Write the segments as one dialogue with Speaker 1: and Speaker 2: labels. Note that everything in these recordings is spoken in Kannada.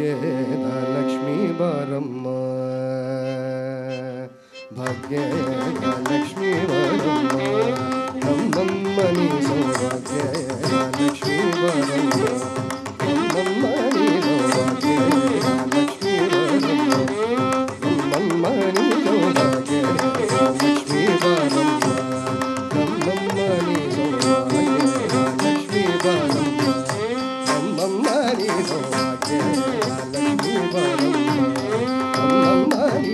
Speaker 1: ಭಾಗ್ಯದ ಲಕ್ಷ್ಮೀ ಬಾರಮ್ಮ ಭಾಗ್ಯದ ಲಕ್ಷ್ಮೀ ಬಾರಮ್ಮ ನಮ್ಮಮ್ಮ ನೀ ಸೌಭಾಗ್ಯದ ಲಕ್ಷ್ಮೀ ಬಾರಮ್ಮ ನಮ್ಮಮ್ಮ ನೀ ಸೌಭಾಗ್ಯದ ಲಕ್ಷ್ಮೀ ಬಾರಮ್ಮ ನಮ್ಮಮ್ಮ ನೀ ಸೌಭಾಗ್ಯದ ಲಕ್ಷ್ಮೀ ಬಾರಮ್ಮ ನಮ್ಮಮ್ಮ ನೀ ಸೌಭಾಗ್ಯದ ಲಕ್ಷ್ಮೀ ಬಾರಮ್ಮ ನಮ್ಮಮ್ಮ ನೀ ಸೌಭಾಗ್ಯದ ಲಕ್ಷ್ಮೀ ಬಾರಮ್ಮ ನಮ್ಮಮ್ಮ ನೀ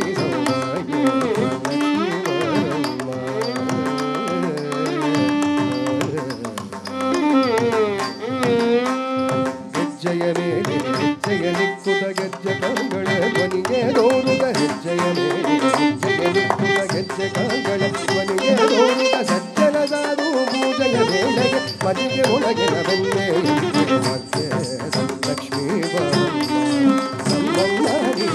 Speaker 1: ಹೆಜ್ಜೆಯ ಮೇಲೆ ಹೆಜ್ಜೆಯ ನಿಕ್ಕುತ ಗೆಜ್ಜೆ ಕಾಲ್ಗಳ ಧ್ವನಿಗೆ ದೋರುಗ ಹೆಜ್ಜೆಯ ಮೇಲೆ ಹೆಜ್ಜೆಯ ನಿಕ್ಕುತ ಗೆಜ್ಜೆ ಕಾಲ್ಗಳ ಧ್ವನಿಗೆ ದೋರುಗ ಸಜ್ಜನ ಸಾಧು ಪೂಜೆಯ ವೇಳೆಗೆ ಮದಿಗೆ ಒಳಗೆ ನವೆನ್ನೆ ಭಾಗ್ಯದ ಲಕ್ಷ್ಮೀ ಬಾರಮ್ಮ ನಮ್ಮಮ್ಮ ನೀ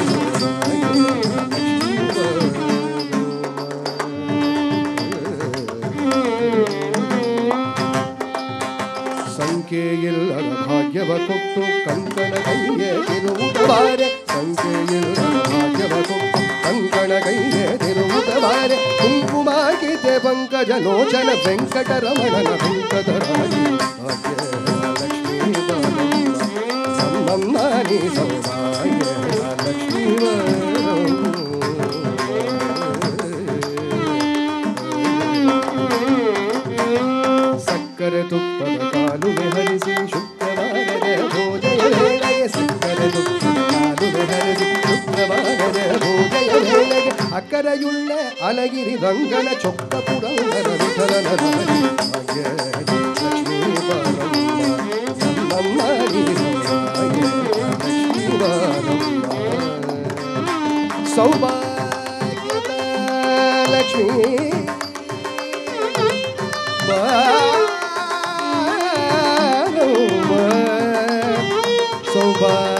Speaker 1: ಸಂಖ್ಯೆಯಿಲ್ಲದ ಭಾಗ್ಯವ ಕೊಟ್ಟು ಕಂಕಣ ಕೈಯೇ ತಿರುವುದವಾರೆ ಸಂಖ್ಯೆಯಿಲ್ಲದ ಭಾಗ್ಯವ ಕೊಟ್ಟು ಕಂಕಣ ಕೈಯೇ ತಿರುವುದವಾರೆ ಕುಂಕುಮಾಗಿದೆ ಪಂಕಜ ಲೋಚನ ವೆಂಕಟರಮಣನ ವೆಂಕಟರಾಗಿ ಭಾಗ್ಯದ ಲಕ್ಷ್ಮೀ ಬಾರಮ್ಮ ನಮ್ಮಮ್ಮ ನೀ ಸೌಭಾಗ್ಯದ ಲಕ್ಷ್ಮೀ ಸಕ್ಕರೆ ತುಪ್ಪದ ಕಾಲುವೆ ಹರಿಸಿ ಶುಕ್ರವಾರದ ಭೋಜಯ ವೇಳೆಗೆ ಸಕ್ಕರೆ ತುಪ್ಪದ ಕಾಲುವೆ ಹರಿಸಿ ಶುಕ್ರವಾರದ ಭೋಜಯ ವೇಳೆಗೆ ಅಕ್ಕರೆಯುಳ್ಳೆ ಅಲಗಿರಿ ರಂಗನ ಚೊಕ್ಕ ಪುರಂದರ ವಿಠಲನ ಭಾಗ್ಯದ ಲಕ್ಷ್ಮೀ ಬಾರಮ್ಮ ನಮ್ಮಮ್ಮ ನೀ ಸೌಭಾಗ್ಯದ ಲಕ್ಷ್ಮೀ ಬಾರಮ್ಮ ಸೌಭಾಗ್ಯದ ಲಕ್ಷ್ಮೀ ಬಾರಮ್ಮ ಸೌಭಾಗ್ಯ